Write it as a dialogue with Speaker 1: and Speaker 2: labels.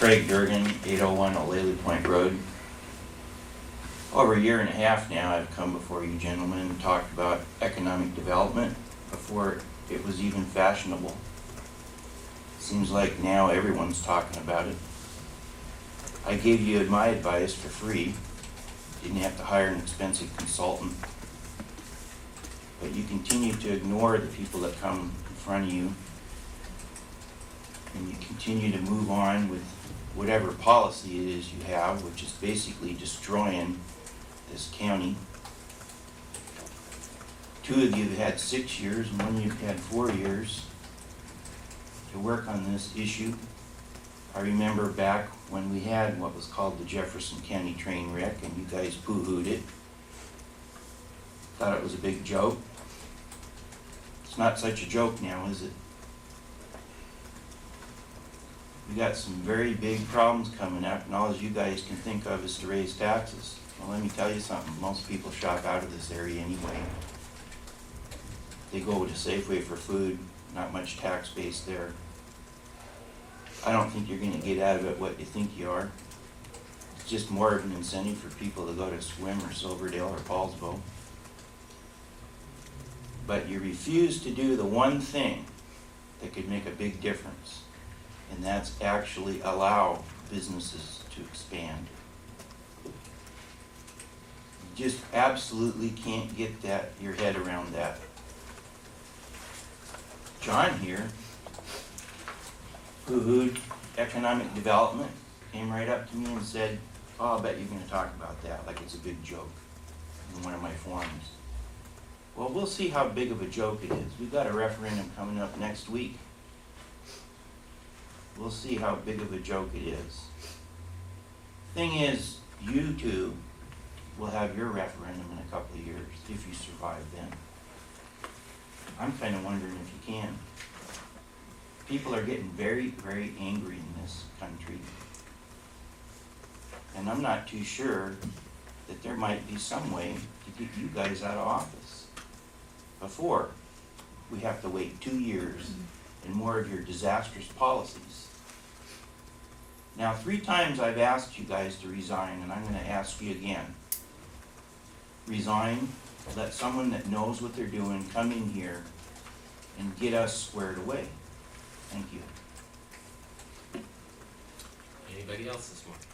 Speaker 1: Craig Durgan, 801 O'Leary Point Road. Over a year and a half now, I've come before you gentlemen and talked about economic development before it was even fashionable. Seems like now everyone's talking about it. I gave you my advice for free. Didn't have to hire an expensive consultant. But you continue to ignore the people that come in front of you, and you continue to move on with whatever policy it is you have, which is basically destroying this county. Two of you have had 6 years, and one of you have had 4 years to work on this issue. I remember back when we had what was called the Jefferson County train wreck, and you guys poo-hooed it. Thought it was a big joke. It's not such a joke now, is it? We got some very big problems coming up, and all you guys can think of is to raise taxes. Well, let me tell you something. Most people shop out of this area anyway. They go to Safeway for food, not much tax base there. I don't think you're going to get out of it what you think you are. It's just more of an incentive for people to go to Swim or Silverdale or Paulsbo. But you refuse to do the one thing that could make a big difference, and that's actually allow businesses to expand. You just absolutely can't get your head around that. John here, poo-hooed economic development, came right up to me and said, "Oh, I bet you're going to talk about that like it's a big joke," in one of my forums. Well, we'll see how big of a joke it is. We've got a referendum coming up next week. We'll see how big of a joke it is. Thing is, you two will have your referendum in a couple of years, if you survive then. I'm kind of wondering if you can. People are getting very, very angry in this country. And I'm not too sure that there might be some way to get you guys out of office before we have to wait 2 years and more of your disastrous policies. Now, 3 times I've asked you guys to resign, and I'm going to ask you again. Resign, let someone that knows what they're doing come in here and get us squared away. Thank you.
Speaker 2: Anybody else this morning?